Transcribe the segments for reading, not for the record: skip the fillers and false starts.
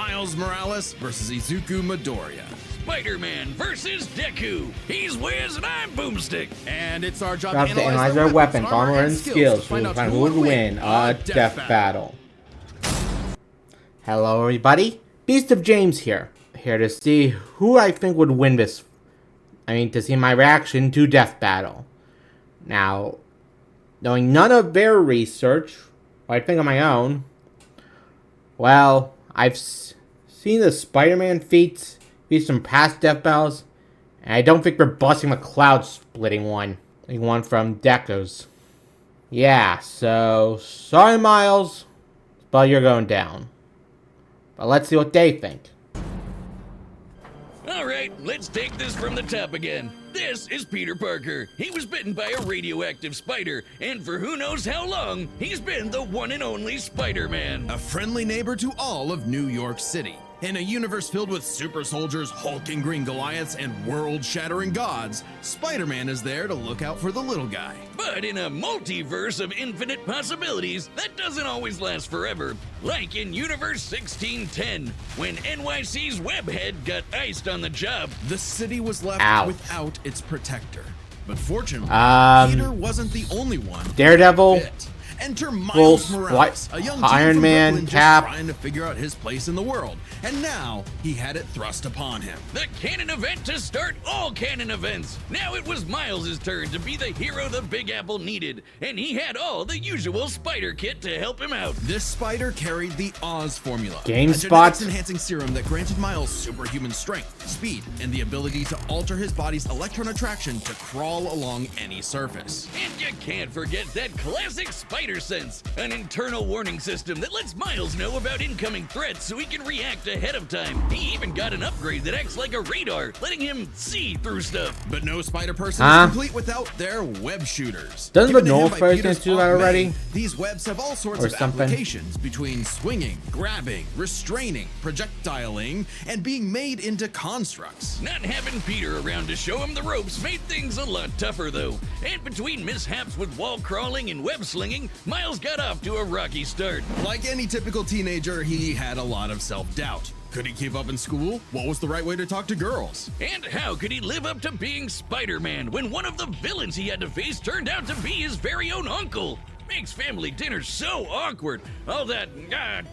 Miles Morales versus Izuku Midoriya. Spider-Man versus Deku. He's Wiz and I'm Boomstick. And it's our job to analyze their weapons, armor, and skills to find out who would win a death battle. Hello everybody, Beast of James here to see who I think would win this. To see my reaction to death battle. Now, knowing none of their research, or I think on my own, well, I've seen the Spider-Man feats from past death battles, and I don't think we're busting a cloud-splitting one. Like one from Deku's. Yeah, so, sorry Miles, but you're going down. But let's see what they think. Alright, let's take this from the top again. This is Peter Parker. He was bitten by a radioactive spider, and for who knows how long, he's been the one and only Spider-Man. A friendly neighbor to all of New York City. In a universe filled with super soldiers, hulking green Goliaths, and world-shattering gods, Spider-Man is there to look out for the little guy. But in a multiverse of infinite possibilities, that doesn't always last forever. Like in Universe 1610, when NYC's Webhead got iced on the job. The city was left without its protector. But fortunately, Peter wasn't the only one. Daredevil. Enter Miles Morales, a young Iron Man, Brooklyn Cap, just trying to figure out his place in the world, and now he had it thrust upon him. The canon event to start all canon events. Now it was Miles' turn to be the hero the Big Apple needed, and he had all the usual spider kit to help him out. This spider carried the Oz formula, Game a spots genetics-enhancing serum that granted Miles superhuman strength, speed, and the ability to alter his body's electron attraction to crawl along any surface. And you can't forget that classic spider sense, an internal warning system that lets Miles know about incoming threats so he can react ahead of time. He even got an upgrade that acts like a radar, letting him see through stuff. But no spider person is complete without their web shooters. Doesn't the normal person do that already? These webs have all sorts of applications between swinging, grabbing, restraining, projectiling, and being made into constructs. Not having Peter around to show him the ropes made things a lot tougher though. And between mishaps with wall crawling and web slinging, Miles got off to a rocky start. Like any typical teenager, he had a lot of self-doubt. Could he keep up in school? What was the right way to talk to girls? And how could he live up to being Spider-Man when one of the villains he had to face turned out to be his very own uncle? Makes family dinner so awkward. All that,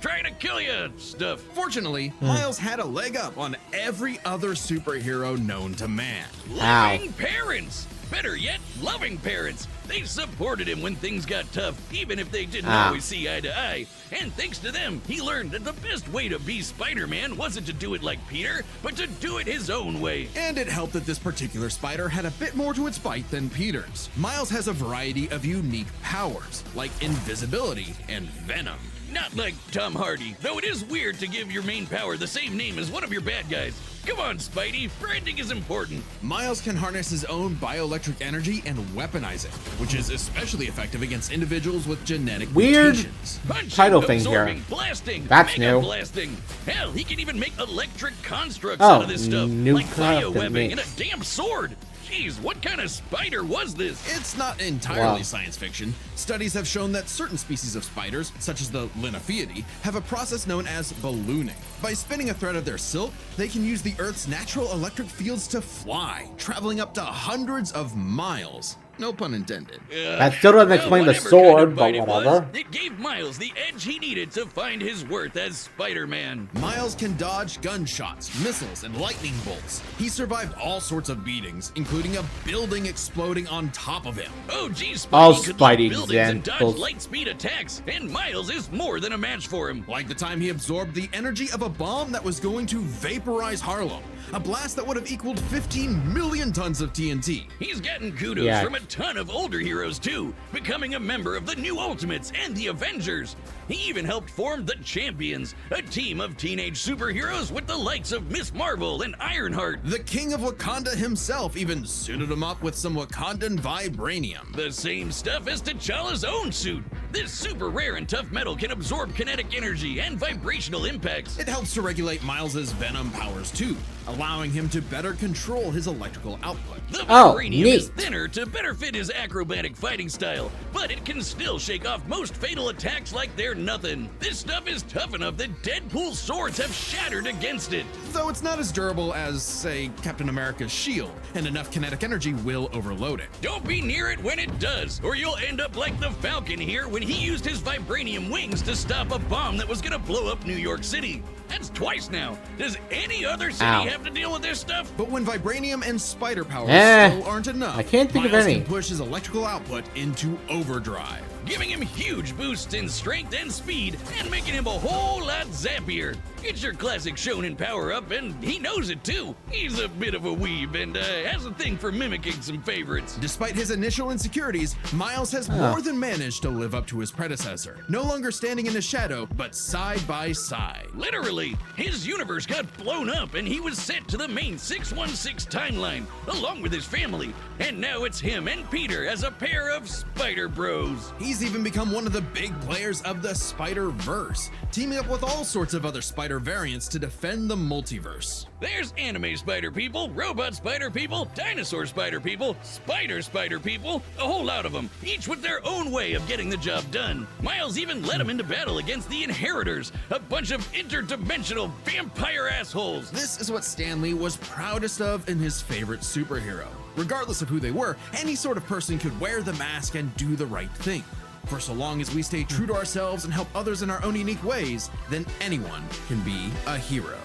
trying to kill you stuff. Fortunately, Miles had a leg up on every other superhero known to man. Loving parents! Better yet, loving parents. They supported him when things got tough, even if they didn't always see eye to eye. And thanks to them, he learned that the best way to be Spider-Man wasn't to do it like Peter, but to do it his own way. And it helped that this particular spider had a bit more to its bite than Peter's. Miles has a variety of unique powers, like invisibility and venom. Not like Tom Hardy, though it is weird to give your main power the same name as one of your bad guys. Come on, Spidey, branding is important. Miles can harness his own bioelectric energy and weaponize it, which is especially effective against individuals with genetic mutations. Weird title thing here. Blasting, that's new. Blasting. Hell, he can even make electric constructs out of this stuff, like biowebbing and a damn sword. Jeez, what kind of spider was this? It's not entirely science fiction. Studies have shown that certain species of spiders, such as the Linophiidae, have a process known as ballooning. By spinning a thread of their silk, they can use the Earth's natural electric fields to fly, traveling up to hundreds of miles. No pun intended. That still doesn't explain the sword, but whatever. It gave Miles the edge he needed to find his worth as Spider-Man. Miles can dodge gunshots, missiles, and lightning bolts. He survived all sorts of beatings, including a building exploding on top of him. Oh geez, Spidey buildings and dodge light speed attacks, and Miles is more than a match for him. Like the time he absorbed the energy of a bomb that was going to vaporize Harlem. A blast that would have equaled 15 million tons of TNT. He's gotten kudos from a ton of older heroes too, becoming a member of the New Ultimates and the Avengers. He even helped form the Champions, a team of teenage superheroes with the likes of Miss Marvel and Ironheart. The King of Wakanda himself even suited him up with some Wakandan vibranium. The same stuff as T'Challa's own suit. This super rare and tough metal can absorb kinetic energy and vibrational impacts. It helps to regulate Miles's venom powers too, allowing him to better control his electrical output. The Oh, vibranium neat. is thinner to better fit his acrobatic fighting style, but it can still shake off most fatal attacks like they're nothing. This stuff is tough enough that Deadpool's swords have shattered against it. Though it's not as durable as, say, Captain America's shield, and enough kinetic energy will overload it. Don't be near it when it does, or you'll end up like the Falcon here when he used his vibranium wings to stop a bomb that was gonna blow up New York City. That's twice now. Does any other city Ow. have to deal with this stuff? But when vibranium and spider powers Eh, still aren't enough, I can't think of Miles any. can push his electrical output into overdrive. Giving him huge boosts in strength and speed, and making him a whole lot zappier. It's your classic shonen power-up, and he knows it too. He's a bit of a weeb, and has a thing for mimicking some favorites. Despite his initial insecurities, Miles has more than managed to live up to his predecessor, no longer standing in his shadow, but side by side. Literally, his universe got blown up, and he was sent to the main 616 timeline, along with his family. And now it's him and Peter as a pair of Spider Bros. He's even become one of the big players of the Spider-Verse, teaming up with all sorts of other spider variants to defend the multiverse. There's anime spider people, robot spider people, dinosaur spider people, spider people, a whole lot of them, each with their own way of getting the job done. Miles even led them into battle against the Inheritors, a bunch of interdimensional vampire assholes. This is what Stan Lee was proudest of in his favorite superhero. Regardless of who they were, any sort of person could wear the mask and do the right thing. For so long as we stay true to ourselves and help others in our own unique ways, then anyone can be a hero.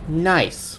Nice.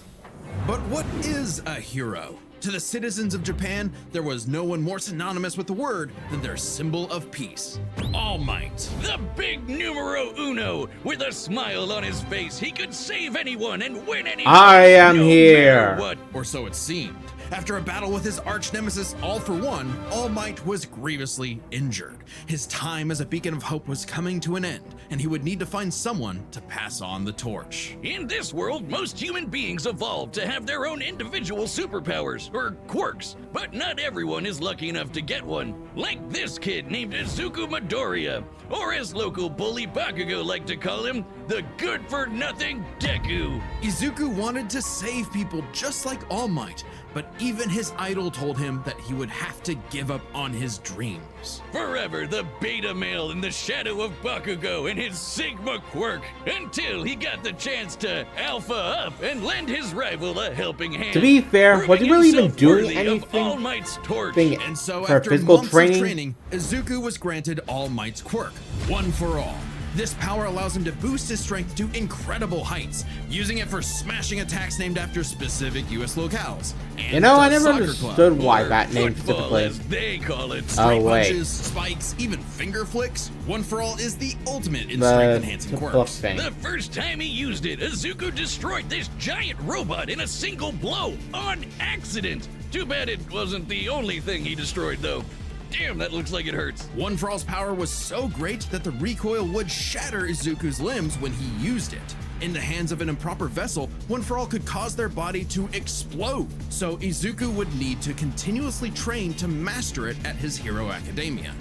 But what is a hero? To the citizens of Japan, there was no one more synonymous with the word than their symbol of peace, All Might. The big numero uno. With a smile on his face, he could save anyone and win anyone. I am no here. matter what. Or so it seemed. After a battle with his arch nemesis All for One, All Might was grievously injured. His time as a beacon of hope was coming to an end, and he would need to find someone to pass on the torch. In this world, most human beings evolved to have their own individual superpowers, or quirks, but not everyone is lucky enough to get one. Like this kid named Izuku Midoriya, or as local bully Bakugo like to call him, the good-for-nothing Deku. Izuku wanted to save people just like All Might, but even his idol told him that he would have to give up on his dreams. Forever the beta male in the shadow of Bakugo and his Sigma quirk, until he got the chance to alpha up and lend his rival a helping hand. To be fair, was he proving really even himself doing worthy of anything? All Might's torch. Thing And so for after physical months training? of training, Izuku was granted All Might's quirk, One for All. This power allows him to boost his strength to incredible heights, using it for smashing attacks named after specific US locales. And You know, I the never soccer understood club. why Or that name football, specifically. as they call it. Straight Oh, wait. punches, spikes, even finger flicks. One for All is the ultimate in strength-enhancing The book quirks. thing. The first time he used it, Izuku destroyed this giant robot in a single blow on accident. Too bad it wasn't the only thing he destroyed, though. Damn, that looks like it hurts. One for All's power was so great that the recoil would shatter Izuku's limbs when he used it. In the hands of an improper vessel, One for All could cause their body to explode, so Izuku would need to continuously train to master it at his Hero Academia.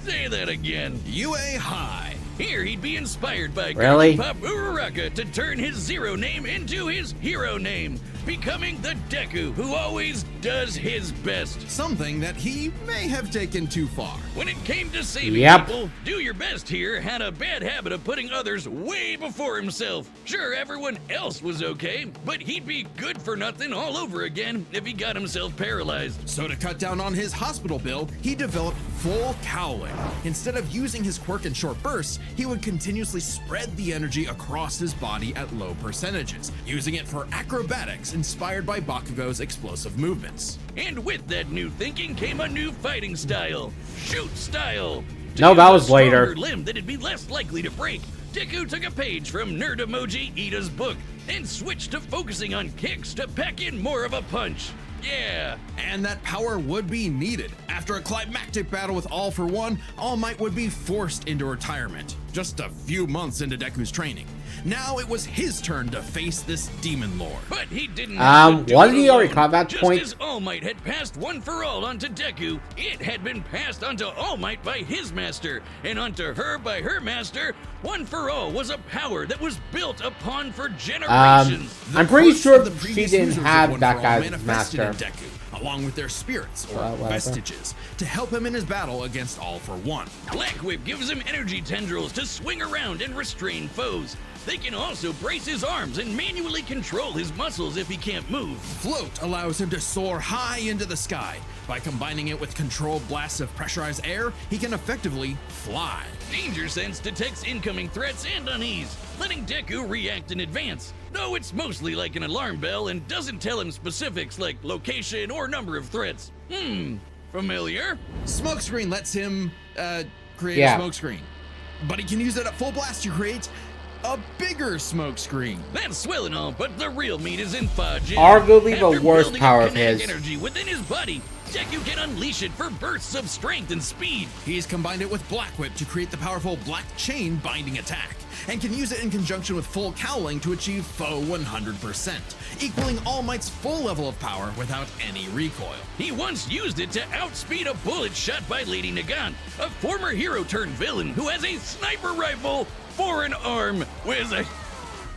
Say that again. UA High. Here he'd be inspired by Really? Pop Uraraka to turn his zero name into his hero name, becoming the Deku who always does his best. Something that he may have taken too far. When it came to saving Yep. people, Do Your Best here had a bad habit of putting others way before himself. Sure, everyone else was okay, but he'd be good for nothing all over again if he got himself paralyzed. So to cut down on his hospital bill, he developed full cowling. Instead of using his quirk in short bursts, he would continuously spread the energy across his body at low percentages, using it for acrobatics inspired by Bakugo's explosive movements. And with that new thinking came a new fighting style, shoot style. To No, give that a was later. stronger limb that'd be less likely to break, Deku took a page from Nerd Emoji Ida's book and switched to focusing on kicks to pack in more of a punch. Yeah. And that power would be needed. After a climactic battle with All for One, All Might would be forced into retirement. just a few months into Deku's training. Now it was his turn to face this demon lord. But he didn't have to do wasn't it he already alone. caught that Just point? as All Might had passed One for All onto Deku, it had been passed onto All Might by his master, and onto her by her master. One for All was a power that was built upon for generations. I'm pretty First sure of the she previous didn't users of have One that for All guy's manifested master. in Deku, along with their spirits or Well, whatever. vestiges, to help him in his battle against All for One. Black Whip gives him energy tendrils to swing around and restrain foes. They can also brace his arms and manually control his muscles if he can't move. Float allows him to soar high into the sky. By combining it with controlled blasts of pressurized air, he can effectively fly. Danger Sense detects incoming threats and unease, letting Deku react in advance, though it's mostly like an alarm bell and doesn't tell him specifics like location or number of threats. Familiar? Smokescreen lets him create Yeah. a smokescreen, but he can use it at full blast to create a bigger smokescreen. That's swell and all, but the real meat is in Fudge. Arguably the After worst building power up of kinetic his. energy within his body, Deku can unleash it for bursts of strength and speed. He's combined it with Black Whip to create the powerful Black Chain binding attack, and can use it in conjunction with Full Cowling to achieve foe 100%, equaling All Might's full level of power without any recoil. He once used it to outspeed a bullet shot by Lady Nagant, a former hero turned villain who has a sniper rifle for an arm.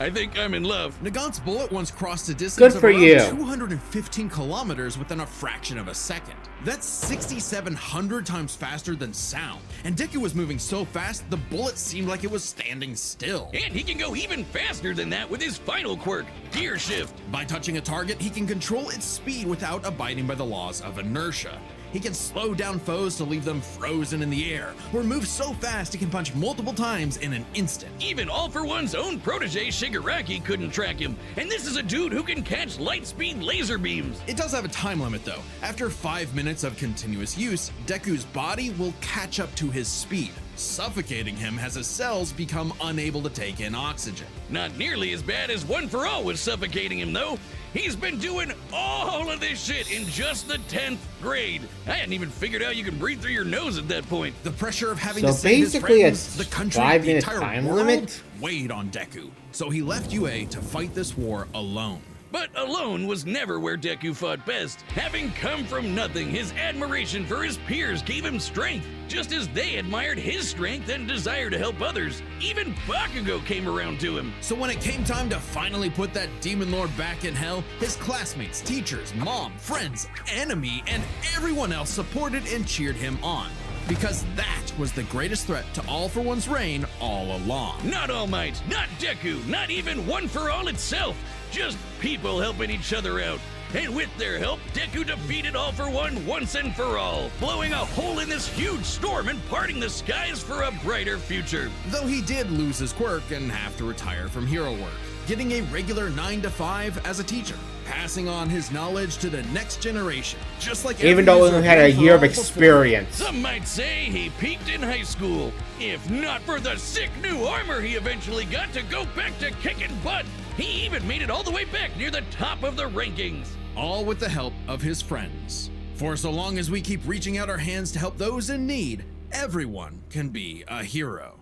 I think I'm in love. Nagant's bullet once crossed a distance Good of for around you. 215 kilometers within a fraction of a second. That's 6,700 times faster than sound. And Deku was moving so fast, the bullet seemed like it was standing still. And he can go even faster than that with his final quirk, Gear Shift. By touching a target, he can control its speed without abiding by the laws of inertia. He can slow down foes to leave them frozen in the air, or move so fast he can punch multiple times in an instant. Even All for One's own protege Shigaraki couldn't track him, and this is a dude who can catch light speed laser beams. It does have a time limit though. After 5 minutes of continuous use, Deku's body will catch up to his speed, suffocating him as his cells become unable to take in oxygen. Not nearly as bad as One for All was suffocating him though. He's been doing all of this shit in just the 10th grade. I hadn't even figured out you can breathe through your nose at that point. The pressure of having So to save his basically friends, a the country, 5-minute the entire time world, limit? weighed on Deku. So he left UA to fight this war alone. But alone was never where Deku fought best. Having come from nothing, his admiration for his peers gave him strength, just as they admired his strength and desire to help others. Even Bakugo came around to him. So when it came time to finally put that demon lord back in hell, his classmates, teachers, mom, friends, enemy, and everyone else supported and cheered him on. Because that was the greatest threat to All for One's reign all along. Not All Might, not Deku, not even One for All itself. Just people helping each other out. And with their help, Deku defeated All for One once and for all, blowing a hole in this huge storm and parting the skies for a brighter future. Though he did lose his quirk and have to retire from hero work, getting a regular 9 to 5 as a teacher, passing on his knowledge to the next generation, just like Even every though user he had a One for year of All before. experience. Some might say he peaked in high school. If not for the sick new armor he eventually got to go back to kicking butt, he even made it all the way back near the top of the rankings. All with the help of his friends. For so long as we keep reaching out our hands to help those in need, everyone can be a hero.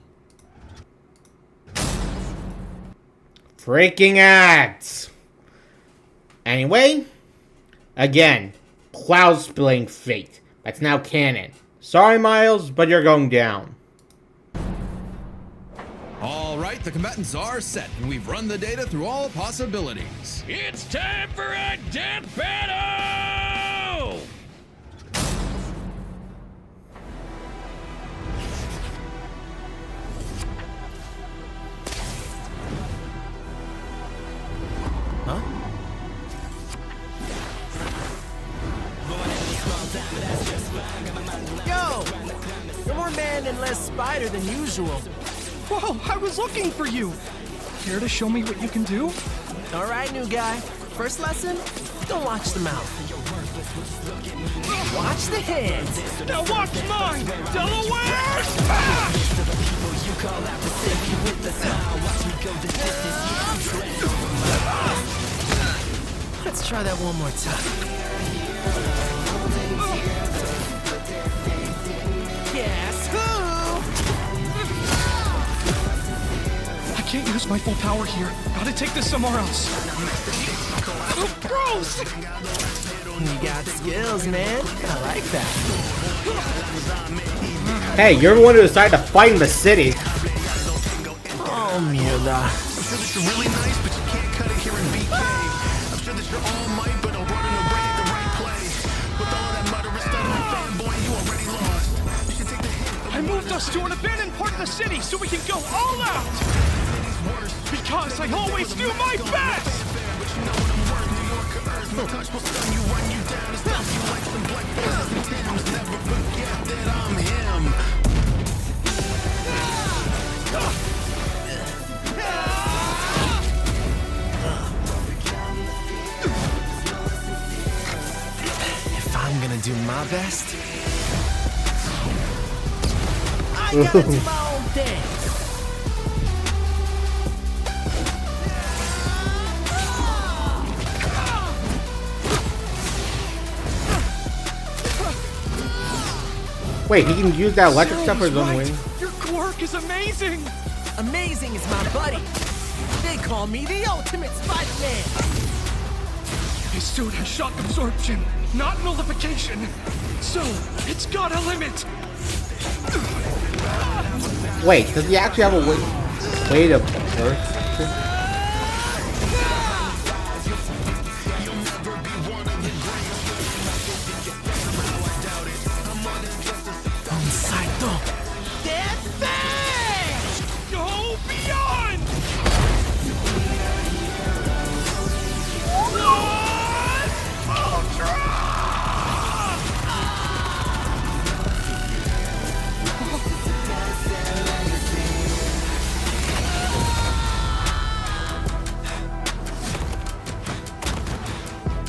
Freaking ads. Anyway, again, cloud spilling fate. That's now canon. Sorry, Miles, but you're going down. All right, the combatants are set, and we've run the data through all possibilities. It's time for a death battle! Yo! You're more man and less spider than usual. Whoa, I was looking for you! Care to show me what you can do? All right, new guy. First lesson? Don't watch the mouth. Watch the hands. Now watch mine! Delaware! Let's try that one more time. Guess who? can't use my full power here. Gotta take this somewhere else. Oh, gross! You got skills, man. I like that. Hey, you're the one who decided to fight in the city. Oh, Mula. I moved us to an abandoned part of the city so we can go all out! Because I always do my best! If I'm gonna do my best, I gotta do my own thing. Wait, he can use that electric stuff for his own wing? Your quirk is amazing! Amazing is my buddy. They call me the ultimate Spider-Man. His suit has shock absorption, not nullification. So, it's got a limit. Wait, does he actually have a way to burst? Go beyond! Ultra!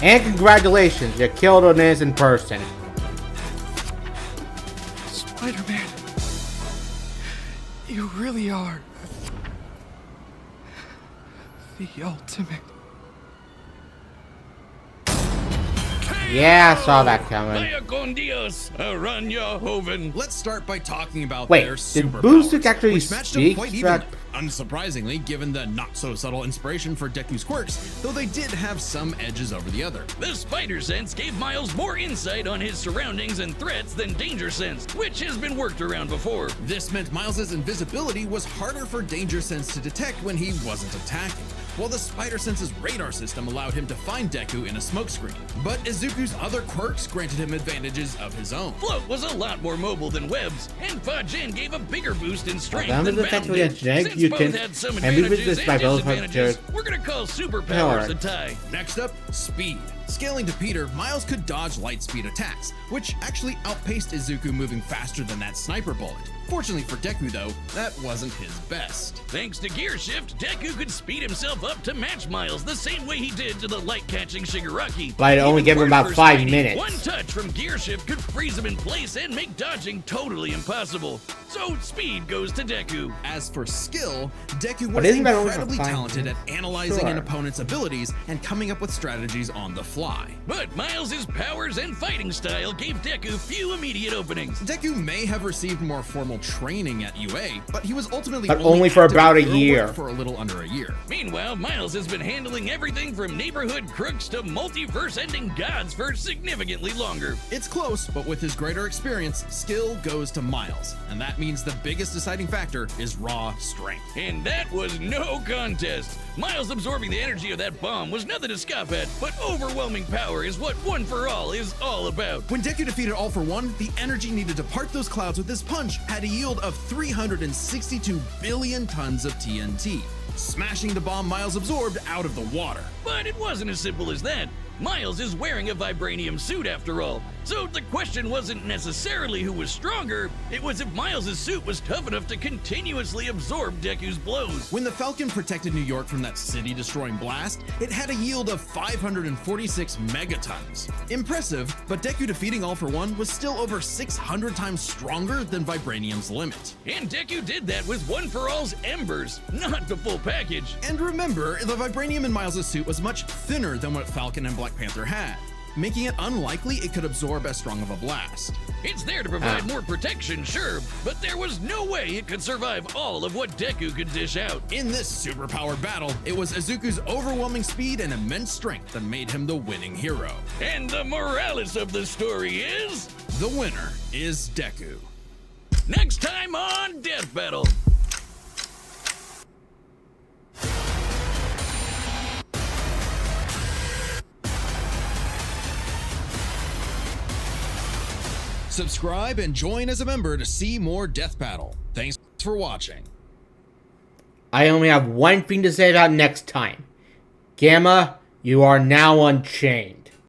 And congratulations, you killed an innocent person. Spider-Man, you really are the ultimate. Yeah, I saw that coming. Vaya con Dios, Aranya Hoven. Let's start by talking about Wait, their did superpowers, Boostic actually which matched speak up quite throughout- evenly. Unsurprisingly, given the not-so-subtle inspiration for Deku's quirks, though they did have some edges over the other. The spider sense gave Miles more insight on his surroundings and threats than danger sense, which has been worked around before. This meant Miles' invisibility was harder for danger sense to detect when he wasn't attacking, while the spider sense's radar system allowed him to find Deku in a smokescreen. But Izuku's other quirks granted him advantages of his own. Float was a lot more mobile than Webs, and Fajin gave a bigger boost in strength That than was Bound effectively a did. generic Since you both can- had some and we advantages resist by and both disadvantages, have we're gonna call superpowers Power. a tie. Next up, speed. Scaling to Peter, Miles could dodge light speed attacks, which actually outpaced Izuku moving faster than that sniper bullet. Fortunately for Deku though, that wasn't his best. Thanks to Gear Shift, Deku could speed himself up to match Miles the same way he did to the light-catching Shigaraki. But it only Even gave him worse about for 5 Spidey, minutes. One touch from Gear Shift could freeze him in place and make dodging totally impossible. So speed goes to Deku. As for skill, Deku was isn't that only for incredibly 5 talented at analyzing Sure. an opponent's abilities and coming up with strategies on the fly. But Miles' powers and fighting style gave Deku few immediate openings. Deku may have received more formal training at UA, but he was ultimately But only for active about a in hero year. work for a little under a year. Meanwhile, Miles has been handling everything from neighborhood crooks to multiverse-ending gods for significantly longer. It's close, but with his greater experience, skill goes to Miles, and that means the biggest deciding factor is raw strength. And that was no contest. Miles absorbing the energy of that bomb was nothing to scoff at, but overwhelming power is what One for All is all about. When Deku defeated All for One, the energy needed to part those clouds with his punch had a yield of 362 billion tons of TNT, smashing the bomb Miles absorbed out of the water. But it wasn't as simple as that. Miles is wearing a vibranium suit after all, so the question wasn't necessarily who was stronger, it was if Miles' suit was tough enough to continuously absorb Deku's blows. When the Falcon protected New York from that city-destroying blast, it had a yield of 546 megatons. Impressive, but Deku defeating All for One was still over 600 times stronger than Vibranium's limit. And Deku did that with One for All's embers, not the full package. And remember, the Vibranium in Miles' suit was much thinner than what Falcon and Black Panther had. making it unlikely it could absorb as strong of a blast. It's there to provide more protection, sure, but there was no way it could survive all of what Deku could dish out. In this superpowered battle, it was Izuku's overwhelming speed and immense strength that made him the winning hero. And the morales of the story is... The winner is Deku. Next time on Death Battle. Subscribe and join as a member to see more Death Battle. Thanks for watching. I only have one thing to say about next time. Gamma, you are now unchained.